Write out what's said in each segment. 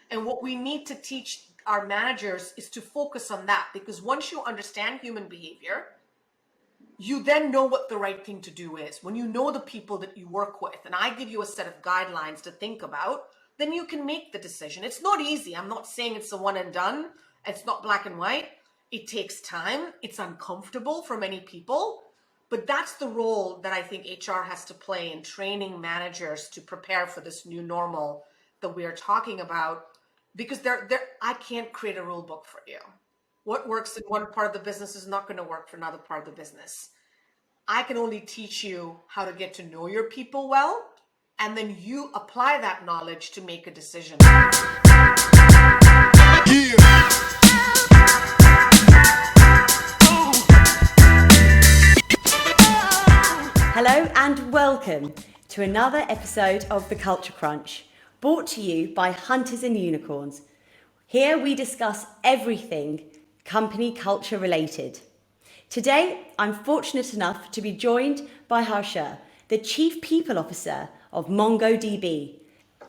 And what we need to teach our managers is to focus on that, because once you understand human behavior, you then know what the right thing to do is. When you know the people that you work with, and I give you a set of guidelines to think about, then you can make the decision. It's not easy. I'm not saying it's a one and done. It's not black and white. It takes time. It's uncomfortable for many people, but that's the role that I think HR has to play in training managers to prepare for this new normal that we are talking about, because I can't create a rule book for you. What works in one part of the business is not going to work for another part of the business. I can only teach you how to get to know your people well, and then you apply that knowledge to make a decision. Hello and welcome to another episode of The Culture Crunch, brought to you by Hunters and Unicorns. Here we discuss everything company culture related. Today, I'm fortunate enough to be joined by Harsha, the Chief People Officer of MongoDB.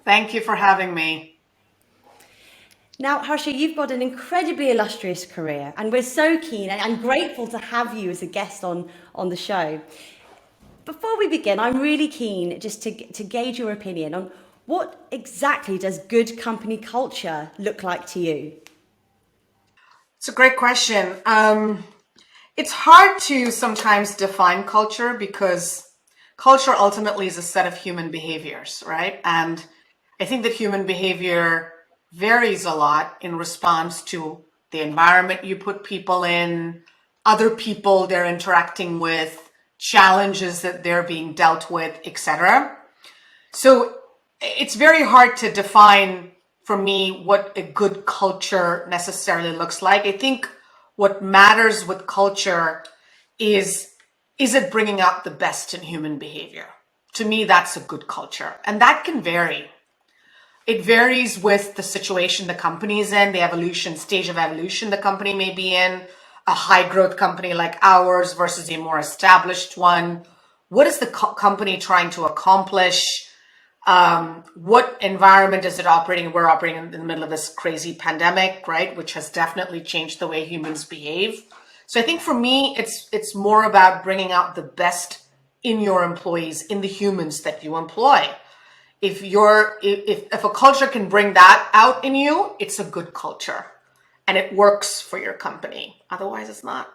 Thank you for having me. Now, Harsha, you've got an incredibly illustrious career, and we're so keen and grateful to have you as a guest on the show. Before we begin, I'm really keen just to gauge your opinion on what exactly does good company culture look like to you? It's a great question. It's hard to sometimes define culture, because culture ultimately is a set of human behaviors, right? And I think that human behavior varies a lot in response to the environment you put people in, other people they're interacting with, challenges that they're being dealt with, etc. So it's very hard to define for me what a good culture necessarily looks like. I think what matters with culture is it bringing out the best in human behavior? To me, that's a good culture. And that can vary. It varies with the situation the company is in, the stage of evolution the company may be in, a high growth company like ours versus a more established one. What is the company trying to accomplish? What environment is it operating? We're operating in the middle of this crazy pandemic, right? Which has definitely changed the way humans behave. So I think for me, it's more about bringing out the best in your employees, in the humans that you employ. If a culture can bring that out in you, it's a good culture and it works for your company. Otherwise, it's not.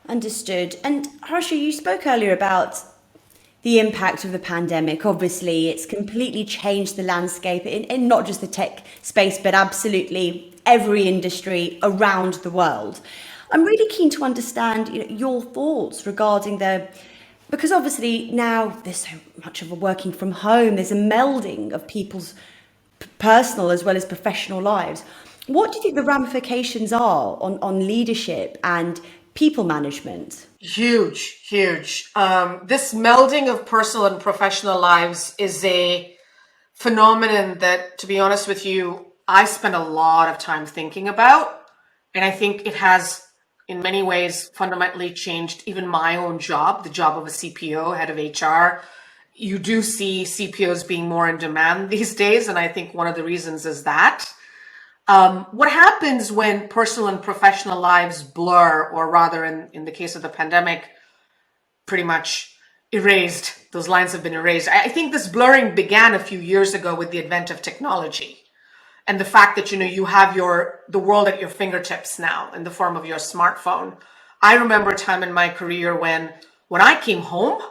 Understood. And Harsha, you spoke earlier about the impact of the pandemic. Obviously, it's completely changed the landscape in not just the tech space, but absolutely every industry around the world. I'm really keen to understand your thoughts regarding because obviously now there's so much of a working from home, there's a melding of people's personal as well as professional lives. What do you think the ramifications are on leadership and people management? Huge. This melding of personal and professional lives is a phenomenon that, to be honest with you, I spend a lot of time thinking about. And I think it has, in many ways, fundamentally changed even my own job, the job of a CPO, head of HR. You do see CPOs being more in demand these days. And I think one of the reasons is that. What happens when personal and professional lives blur, or rather in the case of the pandemic, pretty much erased? Those lines have been erased. I think this blurring began a few years ago with the advent of technology and the fact that, you have the world at your fingertips now in the form of your smartphone. I remember a time in my career when I came home,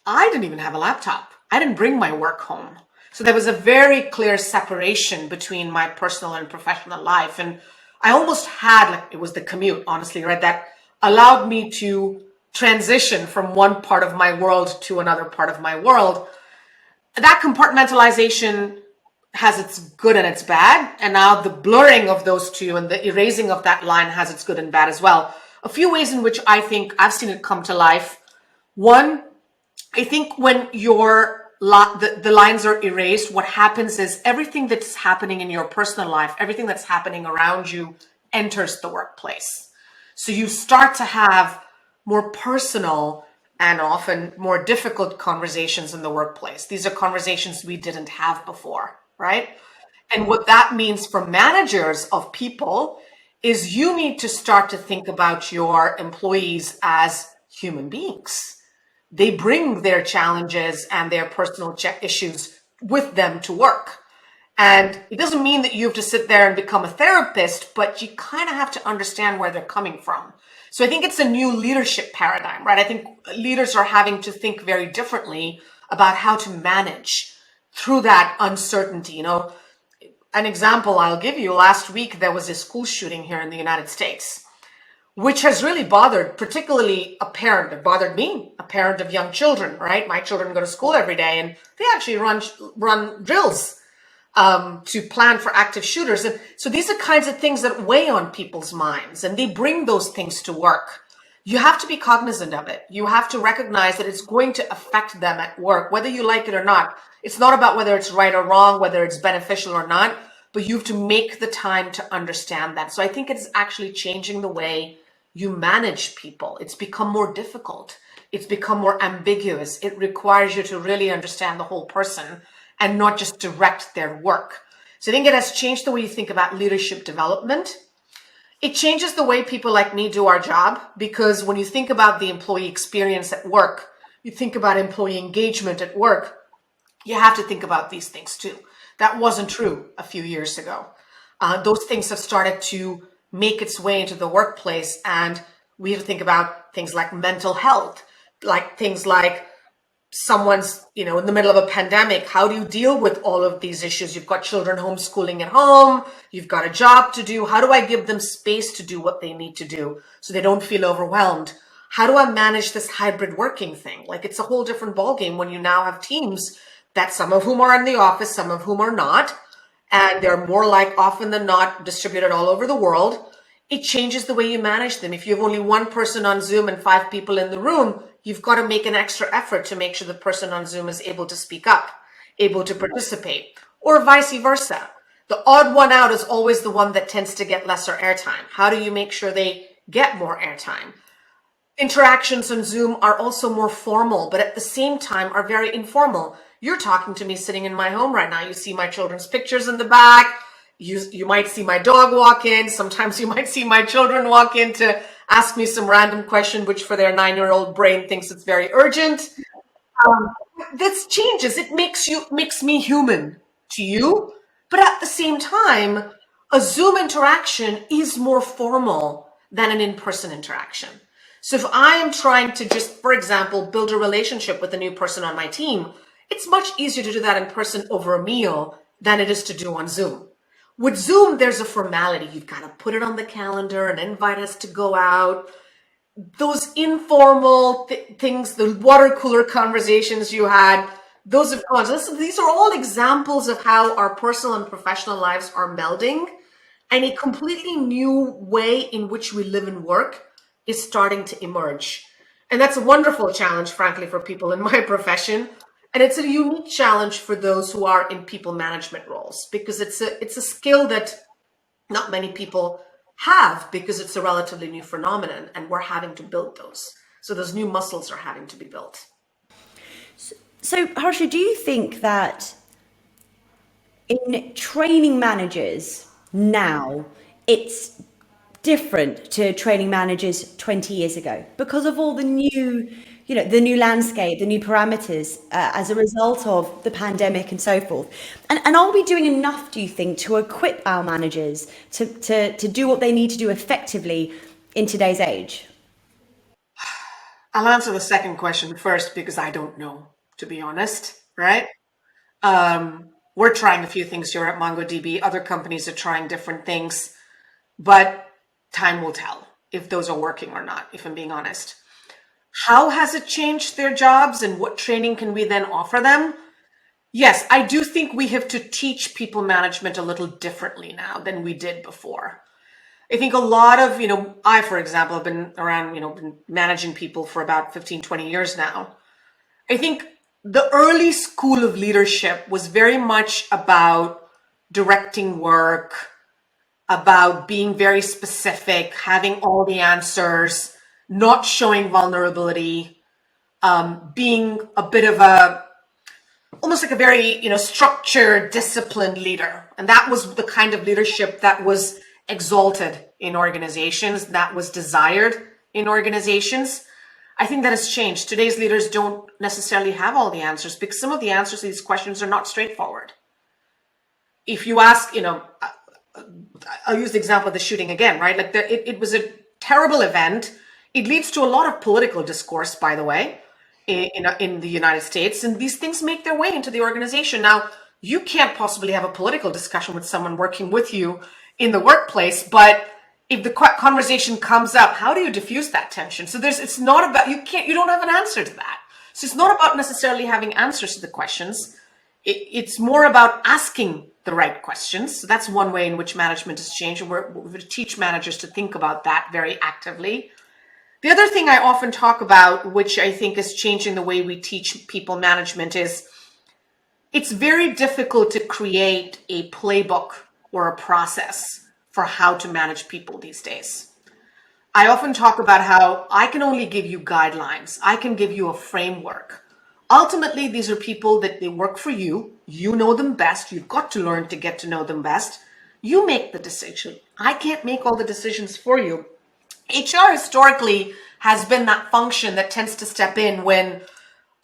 I didn't even have a laptop. I didn't bring my work home. So there was a very clear separation between my personal and professional life. And I almost had, it was the commute, honestly, right? That allowed me to transition from one part of my world to another part of my world. That compartmentalization has its good and its bad. And now the blurring of those two and the erasing of that line has its good and bad as well. A few ways in which I think I've seen it come to life. One, I think when the lines are erased, what happens is everything that's happening in your personal life, everything that's happening around you enters the workplace. So you start to have more personal and often more difficult conversations in the workplace. These are conversations we didn't have before. right? And what that means for managers of people is you need to start to think about your employees as human beings. They bring their challenges and their personal issues with them to work. And it doesn't mean that you have to sit there and become a therapist, but you kind of have to understand where they're coming from. So I think it's a new leadership paradigm, right? I think leaders are having to think very differently about how to manage through that uncertainty. An example I'll give you, last week there was a school shooting here in the United States, which has really bothered, particularly a parent. It bothered me, a parent of young children, right? My children go to school every day and they actually run drills to plan for active shooters. And so these are kinds of things that weigh on people's minds, and they bring those things to work. You have to be cognizant of it. You have to recognize that it's going to affect them at work, whether you like it or not. It's not about whether it's right or wrong, whether it's beneficial or not, but you have to make the time to understand that. So I think it's actually changing the way you manage people. It's become more difficult. It's become more ambiguous. It requires you to really understand the whole person and not just direct their work. So I think it has changed the way you think about leadership development. It changes the way people like me do our job, because when you think about the employee experience at work, you think about employee engagement at work, you have to think about these things too. That wasn't true a few years ago. Those things have started to make its way into the workplace, and we have to think about things like mental health, like things like someone's, in the middle of a pandemic. How do you deal with all of these issues? You've got children homeschooling at home. You've got a job to do. How do I give them space to do what they need to do so they don't feel overwhelmed? How do I manage this hybrid working thing? Like, it's a whole different ballgame when you now have teams that some of whom are in the office, some of whom are not, and they're more like often than not distributed all over the world. It changes the way you manage them. If you have only one person on Zoom and 5 people in the room, you've got to make an extra effort to make sure the person on Zoom is able to speak up, able to participate, or vice versa. The odd one out is always the one that tends to get lesser airtime. How do you make sure they get more airtime? Interactions on Zoom are also more formal, but at the same time are very informal. You're talking to me sitting in my home right now. You see my children's pictures in the back. You might see my dog walk in. Sometimes you might see my children walk in to ask me some random question, which for their 9-year-old brain thinks it's very urgent. This changes. It makes me human to you. But at the same time, a Zoom interaction is more formal than an in-person interaction. So if I am trying to just, for example, build a relationship with a new person on my team, it's much easier to do that in person over a meal than it is to do on Zoom. With Zoom, there's a formality. You've got to put it on the calendar and invite us to go out. Those informal things, the water cooler conversations you had, those have gone. Listen, these are all examples of how our personal and professional lives are melding, and a completely new way in which we live and work is starting to emerge. And that's a wonderful challenge, frankly, for people in my profession. And it's a unique challenge for those who are in people management roles, because it's a skill that not many people have, because it's a relatively new phenomenon, and we're having to build those. So those new muscles are having to be built. So Harsha, do you think that in training managers now, it's different to training managers 20 years ago because of all the new, the new landscape, the new parameters as a result of the pandemic and so forth? And are we doing enough, do you think, to equip our managers to do what they need to do effectively in today's age? I'll answer the second question first, because I don't know, to be honest, right? We're trying a few things here at MongoDB. Other companies are trying different things, but time will tell if those are working or not, if I'm being honest. How has it changed their jobs, and what training can we then offer them? Yes, I do think we have to teach people management a little differently now than we did before. I think a lot of, I, for example, have been around, been managing people for about 15, 20 years now. I think the early school of leadership was very much about directing work, about being very specific, having all the answers, not showing vulnerability, being a bit of a almost like a very, structured, disciplined leader. And that was the kind of leadership that was exalted in organizations, that was desired in organizations. I think that has changed. Today's leaders don't necessarily have all the answers because some of the answers to these questions are not straightforward. If you ask, I'll use the example of the shooting again, right? Like it was a terrible event. It leads to a lot of political discourse, by the way, in the United States, and these things make their way into the organization. Now, you can't possibly have a political discussion with someone working with you in the workplace, but if the conversation comes up, how do you diffuse that tension? So it's not about, you don't have an answer to that. So it's not about necessarily having answers to the questions. It's more about asking the right questions. So that's one way in which management has changed. And we teach managers to think about that very actively. The other thing I often talk about, which I think is changing the way we teach people management, is it's very difficult to create a playbook or a process for how to manage people these days. I often talk about how I can only give you guidelines. I can give you a framework. Ultimately, these are people that they work for you. You know them best. You've got to learn to get to know them best. You make the decision. I can't make all the decisions for you. HR historically has been that function that tends to step in when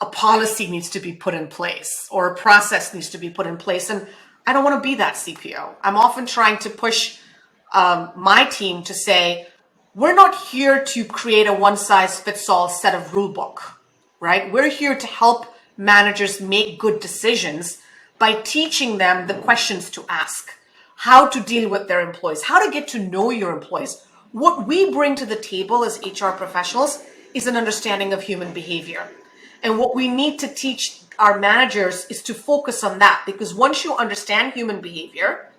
a policy needs to be put in place or a process needs to be put in place. And I don't want to be that CPO. I'm often trying to push my team to say, we're not here to create a one-size-fits-all set of rule book, right? We're here to help managers make good decisions by teaching them the questions to ask, how to deal with their employees, how to get to know your employees. What we bring to the table as HR professionals is an understanding of human behavior. And what we need to teach our managers is to focus on that, because once you understand human behavior,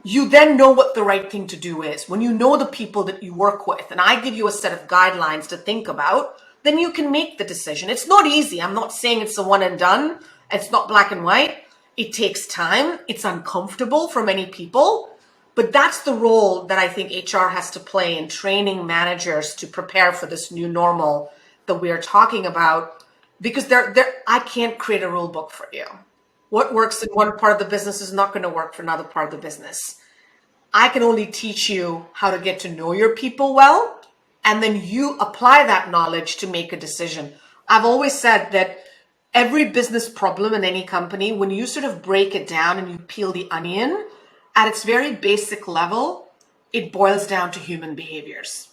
you then know what the right thing to do is. When you know the people that you work with, and I give you a set of guidelines to think about, then you can make the decision. It's not easy. I'm not saying it's a one and done. It's not black and white. It takes time. It's uncomfortable for many people. But that's the role that I think HR has to play in training managers to prepare for this new normal that we're talking about. Because I can't create a rule book for you. What works in one part of the business is not going to work for another part of the business. I can only teach you how to get to know your people well, and then you apply that knowledge to make a decision. I've always said that every business problem in any company, when you sort of break it down and you peel the onion, at its very basic level, it boils down to human behaviors.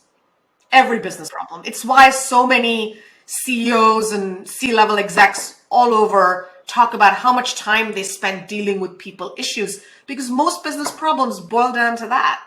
Every business problem. It's why so many CEOs and C-level execs all over talk about how much time they spend dealing with people issues, because most business problems boil down to that.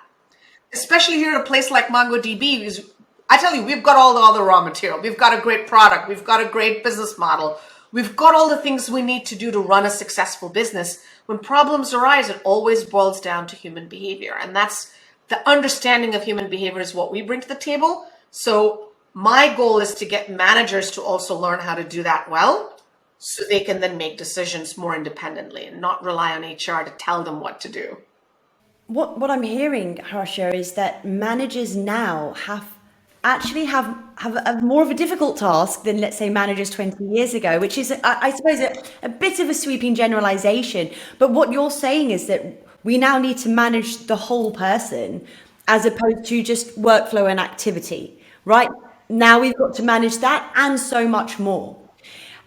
Especially here at a place like MongoDB, because I tell you, we've got all the raw material. We've got a great product. We've got a great business model. We've got all the things we need to do to run a successful business. When problems arise, it always boils down to human behavior. And that's the understanding of human behavior is what we bring to the table. So my goal is to get managers to also learn how to do that well, so they can then make decisions more independently and not rely on HR to tell them what to do. What I'm hearing, Harsha, is that managers now have a more of a difficult task than, let's say, managers 20 years ago, which is, I suppose, a bit of a sweeping generalization. But what you're saying is that we now need to manage the whole person as opposed to just workflow and activity, right? Now we've got to manage that and so much more.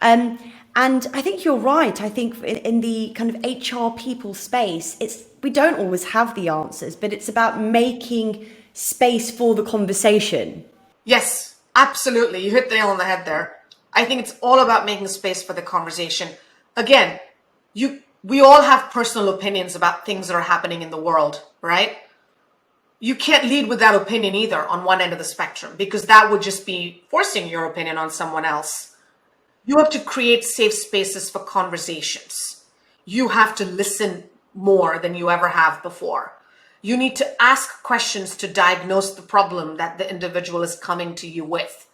And I think you're right. I think in the kind of HR people space, we don't always have the answers, but it's about making space for the conversation. Yes, absolutely. You hit the nail on the head there. I think it's all about making space for the conversation. Again, we all have personal opinions about things that are happening in the world, right? You can't lead with that opinion either on one end of the spectrum, because that would just be forcing your opinion on someone else. You have to create safe spaces for conversations. You have to listen more than you ever have before. You need to ask questions to diagnose the problem that the individual is coming to you with.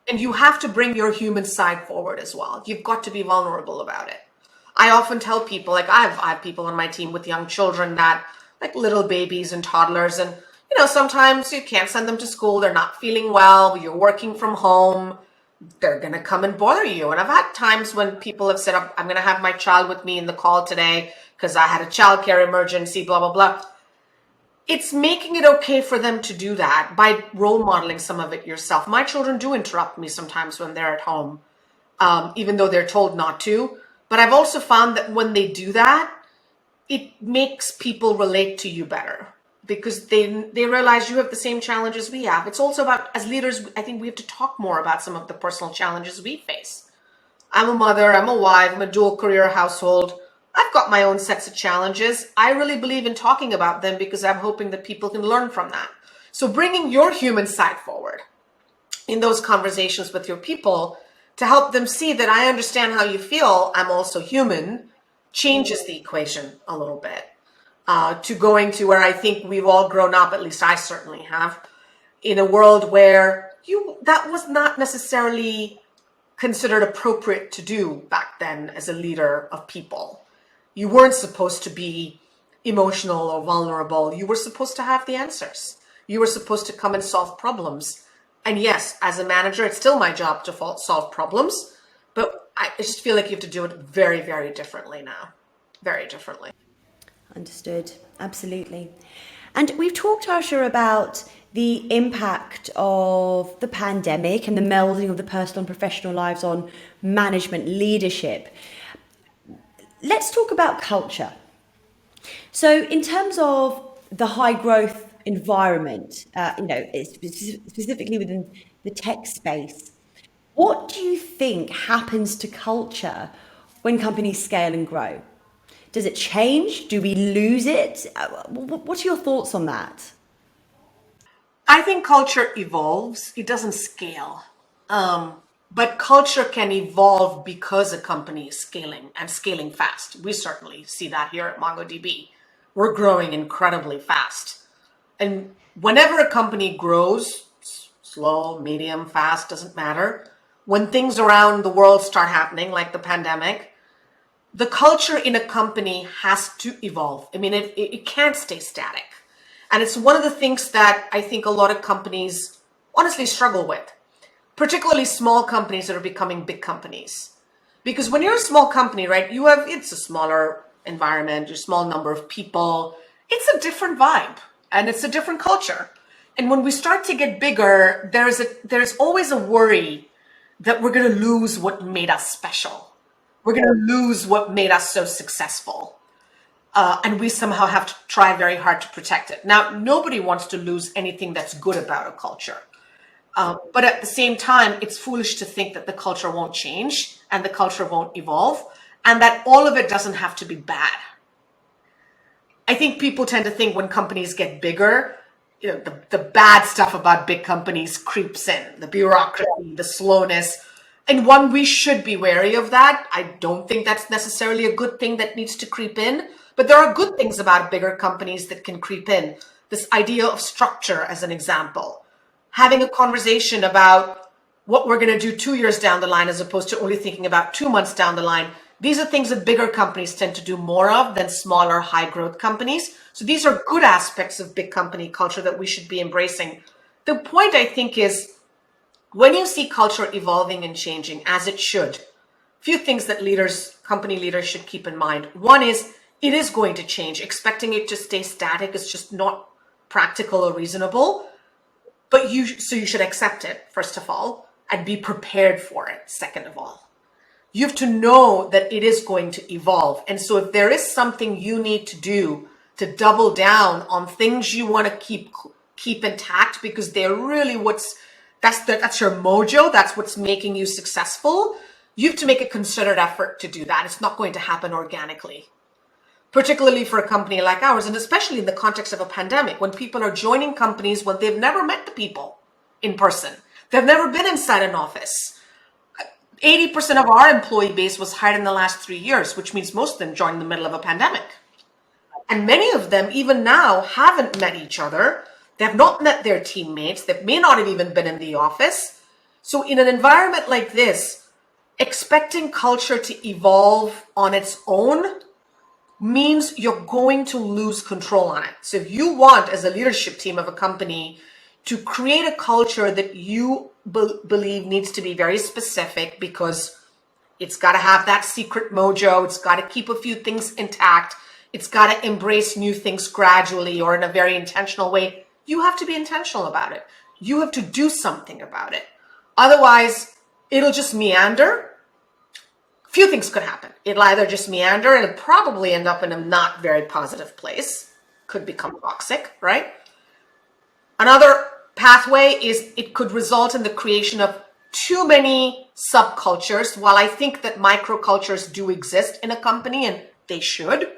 And you have to bring your human side forward as well. You've got to be vulnerable about it. I often tell people, like I have people on my team with young children that, like little babies and toddlers, and sometimes you can't send them to school. They're not feeling well. You're working from home. they're going to come and bother you. And I've had times when people have said, I'm going to have my child with me in the call today because I had a childcare emergency, blah, blah, blah. It's making it okay for them to do that by role modeling some of it yourself. My children do interrupt me sometimes when they're at home, even though they're told not to. But I've also found that when they do that, it makes people relate to you better because they realize you have the same challenges we have. It's also about, as leaders, I think we have to talk more about some of the personal challenges we face. I'm a mother, I'm a wife, I'm a dual career household. I've got my own sets of challenges. I really believe in talking about them because I'm hoping that people can learn from that. So bringing your human side forward in those conversations with your people to help them see that I understand how you feel, I'm also human, changes the equation a little bit. To going to where I think we've all grown up, at least I certainly have, in a world where that was not necessarily considered appropriate to do back then as a leader of people. You weren't supposed to be emotional or vulnerable. You were supposed to have the answers. You were supposed to come and solve problems. And yes, as a manager, it's still my job to solve problems, but I just feel like you have to do it very, very differently now. Very differently. Understood. Absolutely. And we've talked, Harsha, about the impact of the pandemic and the melding of the personal and professional lives on management leadership. Let's talk about culture. So in terms of the high growth environment, specifically within the tech space, what do you think happens to culture when companies scale and grow? Does it change? Do we lose it? What are your thoughts on that? I think culture evolves. It doesn't scale. But culture can evolve because a company is scaling and scaling fast. We certainly see that here at MongoDB. We're growing incredibly fast. And whenever a company grows, slow, medium, fast, doesn't matter, when things around the world start happening, like the pandemic, the culture in a company has to evolve. I mean, it can't stay static. And it's one of the things that I think a lot of companies honestly struggle with, particularly small companies that are becoming big companies. Because when you're a small company, right, it's a smaller environment, a small number of people. It's a different vibe and it's a different culture. And when we start to get bigger, there's always a worry that we're going to lose what made us special. We're going to lose what made us so successful. And we somehow have to try very hard to protect it. Now, nobody wants to lose anything that's good about a culture. But at the same time, it's foolish to think that the culture won't change and the culture won't evolve and that all of it doesn't have to be bad. I think people tend to think when companies get bigger, the bad stuff about big companies creeps in, the bureaucracy, the slowness. And one, we should be wary of that. I don't think that's necessarily a good thing that needs to creep in, but there are good things about bigger companies that can creep in. This idea of structure, as an example, having a conversation about what we're going to do 2 years down the line, as opposed to only thinking about 2 months down the line. These are things that bigger companies tend to do more of than smaller, high growth companies. So these are good aspects of big company culture that we should be embracing. The point, I think, is when you see culture evolving and changing, as it should, a few things that company leaders should keep in mind. One is it is going to change. Expecting it to stay static is just not practical or reasonable. But you should accept it, first of all, and be prepared for it, second of all. You have to know that it is going to evolve. And so if there is something you need to do to double down on things you want to keep intact because they're really that's your mojo, that's what's making you successful, you have to make a concerted effort to do that. It's not going to happen organically. Particularly for a company like ours, and especially in the context of a pandemic, when people are joining companies when they've never met the people in person. They've never been inside an office. 80% of our employee base was hired in the last 3 years, which means most of them joined in the middle of a pandemic. And many of them, even now, haven't met each other. They have not met their teammates. They may not have even been in the office. So in an environment like this, expecting culture to evolve on its own means you're going to lose control on it. So if you want, as a leadership team of a company, to create a culture that you believe needs to be very specific, because it's got to have that secret mojo. It's got to keep a few things intact. It's got to embrace new things gradually or in a very intentional way. You have to be intentional about it. You have to do something about it. Otherwise, it'll just meander. Few things could happen. It'll either just meander and it'll probably end up in a not very positive place. Could become toxic, right? Another pathway is it could result in the creation of too many subcultures. While I think that microcultures do exist in a company, and they should,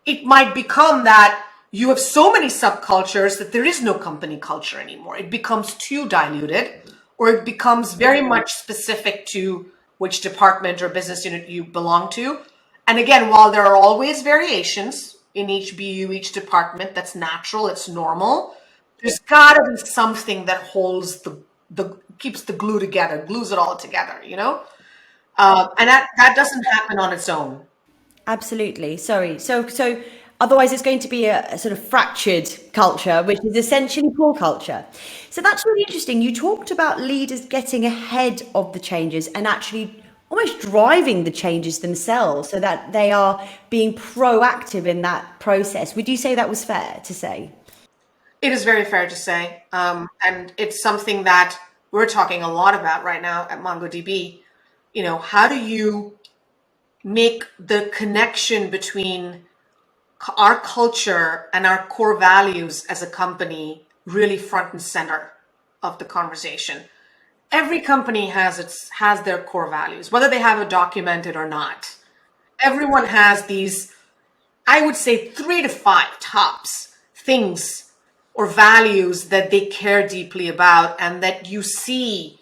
it might become that you have so many subcultures that there is no company culture anymore. It becomes too diluted, or it becomes very much specific to which department or business unit you belong to. And again, while there are always variations in each BU, each department, that's natural, it's normal, there's gotta be something that holds the keeps the glue together, glues it all together, you know? And that doesn't happen on its own. Absolutely. Sorry. So otherwise it's going to be a sort of fractured culture, which is essentially poor culture. So that's really interesting. You talked about leaders getting ahead of the changes and actually almost driving the changes themselves so that they are being proactive in that process. Would you say that was fair to say? It is very fair to say. And it's something that we're talking a lot about right now at MongoDB. You know, how do you make the connection between our culture and our core values as a company really front and center of the conversation? Every company has their core values, whether they have it documented or not. Everyone has these, I would say 3 to 5 tops things or values that they care deeply about and that you see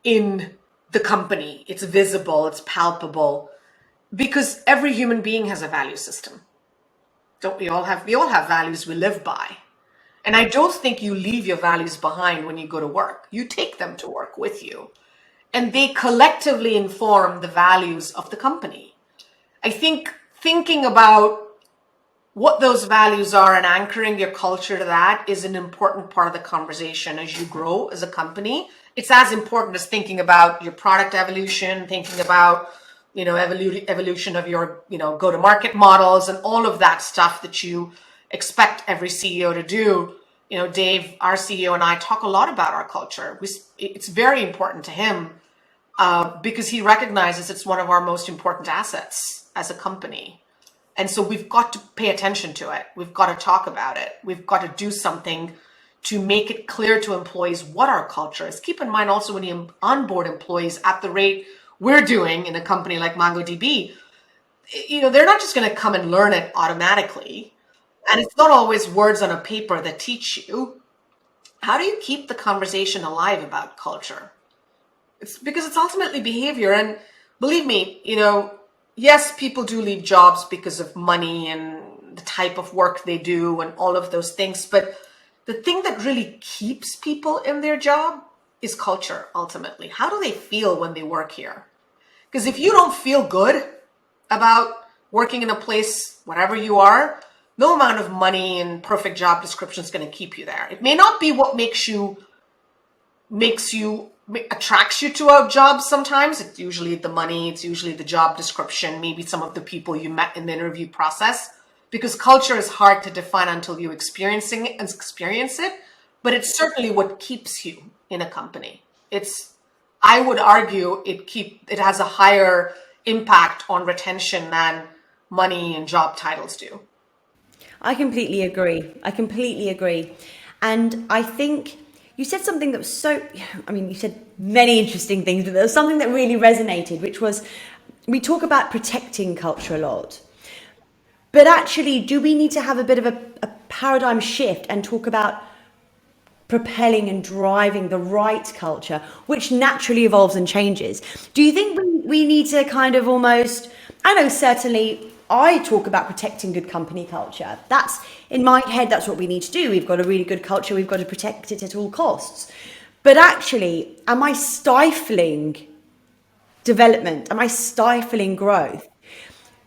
in the company. It's visible, it's palpable, because every human being has a value system. Don't we all have values we live by. And I don't think you leave your values behind when you go to work. You take them to work with you. And they collectively inform the values of the company. I think thinking about what those values are and anchoring your culture to that is an important part of the conversation as you grow as a company. It's as important as thinking about your product evolution, thinking about, you know, evolution of your, you know, go-to-market models and all of that stuff that you expect every CEO to do. You know, Dave, our CEO, and I talk a lot about our culture. It's very important to him because he recognizes it's one of our most important assets as a company. And so we've got to pay attention to it. We've got to talk about it. We've got to do something to make it clear to employees what our culture is. Keep in mind also when you onboard employees at the rate we're doing in a company like MongoDB, you know, they're not just going to come and learn it automatically. And it's not always words on a paper that teach you. How do you keep the conversation alive about culture? It's because it's ultimately behavior. And believe me, you know, yes, people do leave jobs because of money and the type of work they do and all of those things. But the thing that really keeps people in their job is culture, ultimately. How do they feel when they work here? Because if you don't feel good about working in a place, whatever you are, no amount of money and perfect job description is going to keep you there. It may not be what attracts you to a job sometimes. It's usually the money, it's usually the job description, maybe some of the people you met in the interview process, because culture is hard to define until you experience it, but it's certainly what keeps you in a company. I would argue it has a higher impact on retention than money and job titles do. I completely agree. And I think you said something that was you said many interesting things, but there was something that really resonated, which was we talk about protecting culture a lot. But actually, do we need to have a bit of a paradigm shift and talk about propelling and driving the right culture, which naturally evolves and changes? Do you think we need to kind of almost, I know certainly I talk about protecting good company culture. That's in my head, that's what we need to do. We've got a really good culture. We've got to protect it at all costs. But actually, am I stifling development? Am I stifling growth?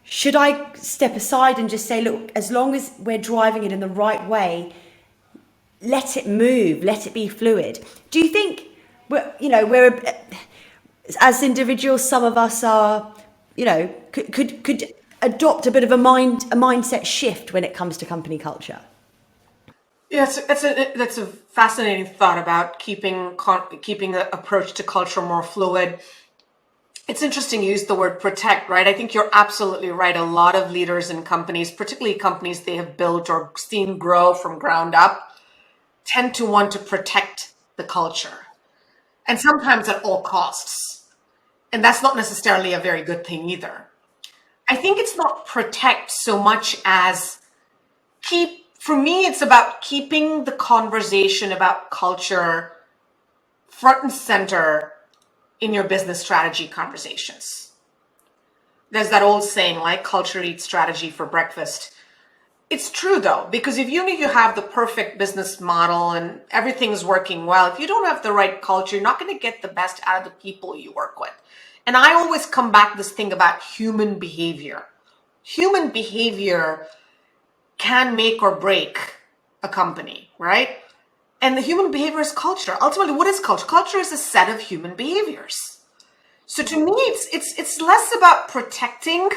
Should I step aside and just say, look, as long as we're driving it in the right way, let it move, let it be fluid. Do you think we're as individuals, some of us are, could adopt a bit of a mindset shift when it comes to company culture? Yes, that's a fascinating thought about keeping the approach to culture more fluid. It's interesting you use the word protect, right? I think you're absolutely right. A lot of leaders in companies, particularly companies they have built or seen grow from ground up, tend to want to protect the culture, and sometimes at all costs. And that's not necessarily a very good thing either. I think it's not protect so much as for me, it's about keeping the conversation about culture front and center in your business strategy conversations. There's that old saying, like culture eats strategy for breakfast. It's true though, because if you have the perfect business model and everything's working well, if you don't have the right culture, you're not going to get the best out of the people you work with. And I always come back to this thing about human behavior. Human behavior can make or break a company, right? And the human behavior is culture. Ultimately, what is culture? Culture is a set of human behaviors. So to me, it's less about protecting.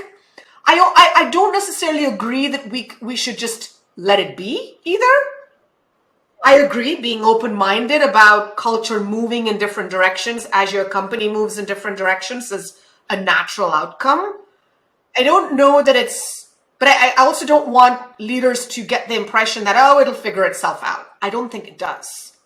I don't necessarily agree that we should just let it be either. I agree being open-minded about culture moving in different directions as your company moves in different directions is a natural outcome. I don't know that but I also don't want leaders to get the impression that, oh, it'll figure itself out. I don't think it does.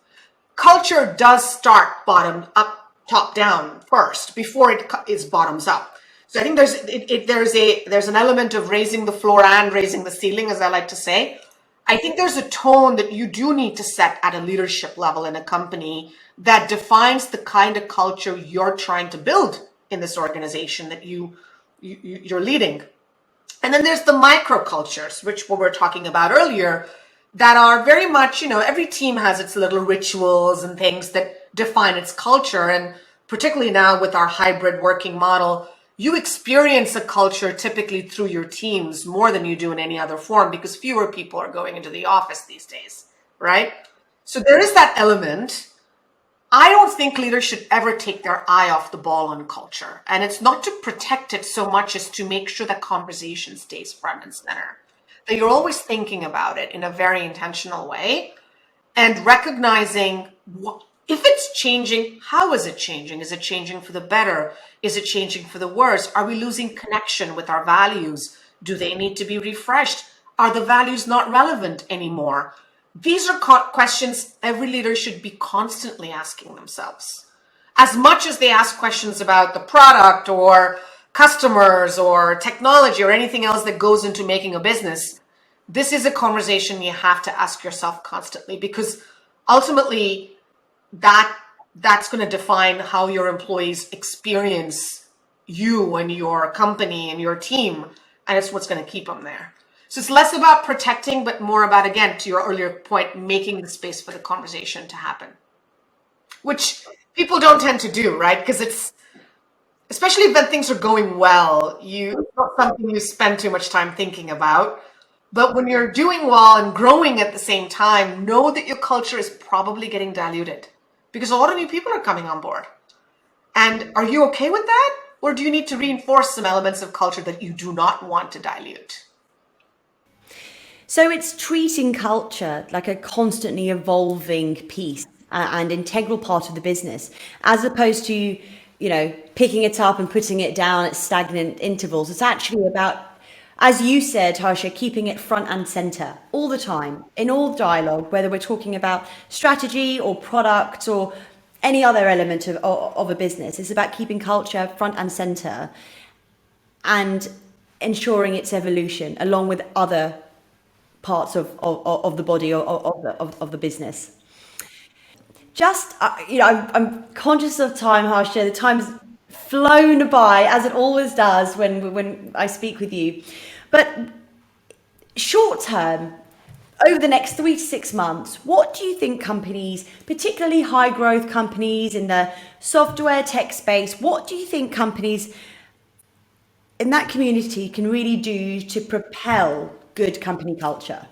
Culture does start bottom up, top down first before it is bottoms up. So I think there's an element of raising the floor and raising the ceiling, as I like to say. I think there's a tone that you do need to set at a leadership level in a company that defines the kind of culture you're trying to build in this organization that you're leading. And then there's the microcultures, which we were talking about earlier, that are very much, every team has its little rituals and things that define its culture. And particularly now with our hybrid working model, you experience a culture typically through your teams more than you do in any other form because fewer people are going into the office these days, right? So there is that element. I don't think leaders should ever take their eye off the ball on culture. And it's not to protect it so much as to make sure that conversation stays front and center. That you're always thinking about it in a very intentional way and recognizing if it's changing, how is it changing? Is it changing for the better? Is it changing for the worse? Are we losing connection with our values? Do they need to be refreshed? Are the values not relevant anymore? These are questions every leader should be constantly asking themselves. As much as they ask questions about the product or customers or technology or anything else that goes into making a business, this is a conversation you have to ask yourself constantly because ultimately that's going to define how your employees experience you and your company and your team, and it's what's going to keep them there. So it's less about protecting, but more about, again, to your earlier point, making the space for the conversation to happen, which people don't tend to do, right? Because especially when things are going well, it's not something you spend too much time thinking about. But when you're doing well and growing at the same time, know that your culture is probably getting diluted because a lot of new people are coming on board. And are you okay with that? Or do you need to reinforce some elements of culture that you do not want to dilute? So it's treating culture like a constantly evolving piece and integral part of the business, as opposed to, picking it up and putting it down at stagnant intervals. It's actually about, as you said, Harsha, keeping it front and center all the time in all dialogue, whether we're talking about strategy or product or any other element of a business. It's about keeping culture front and center and ensuring its evolution along with other parts of the body of the business. Just, I'm conscious of time, Harsha. The time's flown by, as it always does when I speak with you. But short term, over the next 3 to 6 months, what do you think companies, particularly high growth companies in the software tech space, what do you think companies in that community can really do to propel good company culture?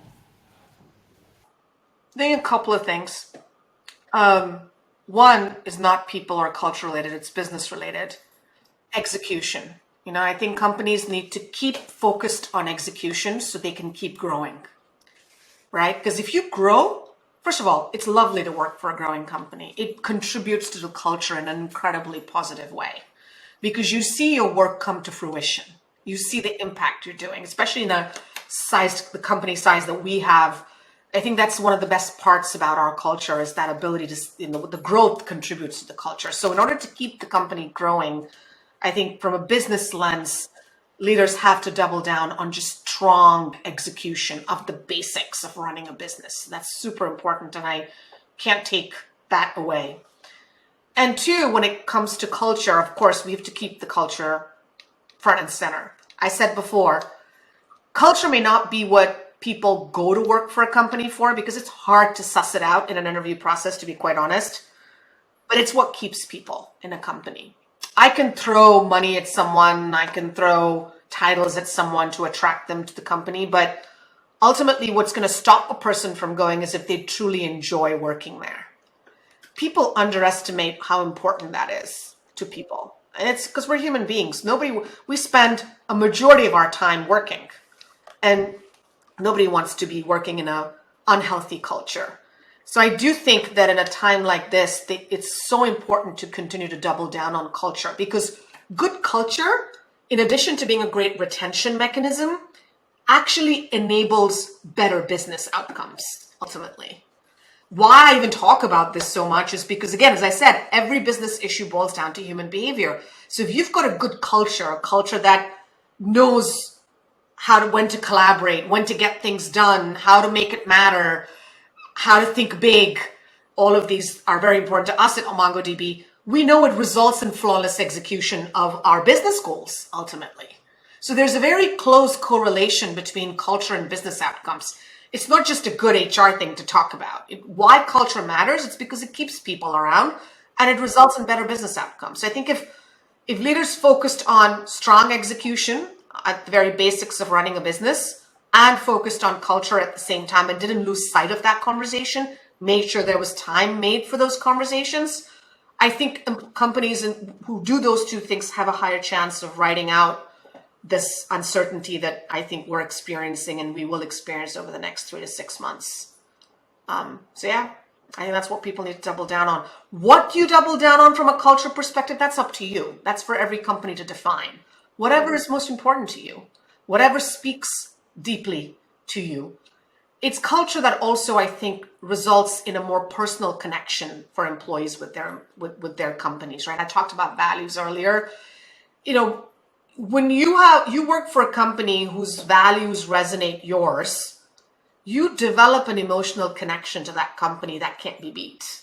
I think a couple of things. One is not people or culture related, it's business related. Execution. I think companies need to keep focused on execution so they can keep growing, right? Because if you grow, first of all, it's lovely to work for a growing company. It contributes to the culture in an incredibly positive way because you see your work come to fruition. You see the impact you're doing, especially in the company size that we have. I think that's one of the best parts about our culture is that ability to, the growth contributes to the culture. So in order to keep the company growing, I think from a business lens, leaders have to double down on just strong execution of the basics of running a business. That's super important, and I can't take that away. And two, when it comes to culture, of course, we have to keep the culture front and center. I said before, culture may not be what people go to work for a company for because it's hard to suss it out in an interview process, to be quite honest, but it's what keeps people in a company. I can throw money at someone, I can throw titles at someone to attract them to the company, but ultimately what's going to stop a person from going is if they truly enjoy working there. People underestimate how important that is to people. And it's because we're human beings. We spend a majority of our time working, and nobody wants to be working in an unhealthy culture. So I do think that in a time like this, it's so important to continue to double down on culture because good culture, in addition to being a great retention mechanism, actually enables better business outcomes, ultimately. Why I even talk about this so much is because, again, as I said, every business issue boils down to human behavior. So if you've got a good culture, a culture that knows when to collaborate, when to get things done, how to make it matter, how to think big, all of these are very important to us at MongoDB. We know it results in flawless execution of our business goals, ultimately. So there's a very close correlation between culture and business outcomes. It's not just a good HR thing to talk about. Why culture matters, it's because it keeps people around and it results in better business outcomes. So I think if leaders focused on strong execution at the very basics of running a business and focused on culture at the same time and didn't lose sight of that conversation, made sure there was time made for those conversations, I think companies who do those two things have a higher chance of riding out this uncertainty that I think we're experiencing and we will experience over the next 3 to 6 months. So yeah, I think that's what people need to double down on. What you double down on from a culture perspective, that's up to you. That's for every company to define. Whatever is most important to you, whatever speaks deeply to you. It's culture that also, I think, results in a more personal connection for employees with their companies, right? I talked about values earlier. When you work for a company whose values resonate yours, you develop an emotional connection to that company that can't be beat.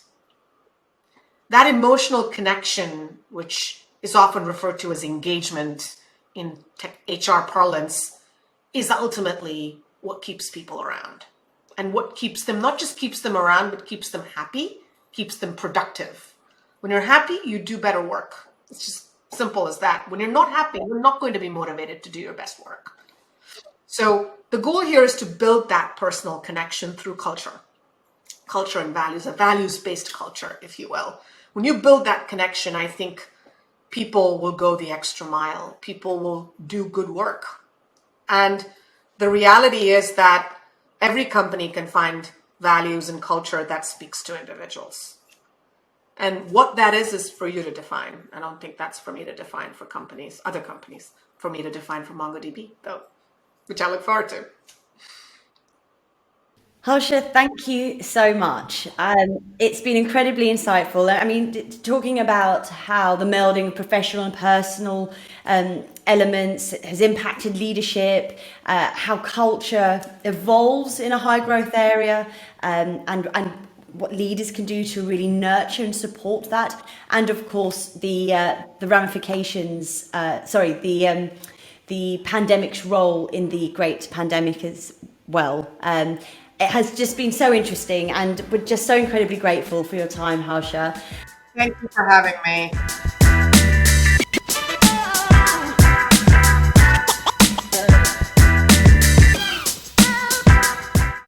That emotional connection, which is often referred to as engagement in HR parlance, is ultimately what keeps people around. And what keeps them, not just keeps them around, but keeps them happy, keeps them productive. When you're happy, you do better work. It's just simple as that. When you're not happy, you're not going to be motivated to do your best work. So the goal here is to build that personal connection through culture and values, a values-based culture, if you will. When you build that connection, I think people will go the extra mile. People will do good work. And the reality is that every company can find values and culture that speaks to individuals. And what that is for you to define. I don't think that's for me to define for companies, other companies, for me to define for MongoDB, though, which I look forward to. Harsha, thank you so much. It's been incredibly insightful. I mean, talking about how the melding of professional and personal elements has impacted leadership, how culture evolves in a high growth area, and what leaders can do to really nurture and support that, and of course the ramifications. The pandemic's role in the great pandemic as well. It has just been so interesting, and we're just so incredibly grateful for your time, Harsha. Thank you for having me.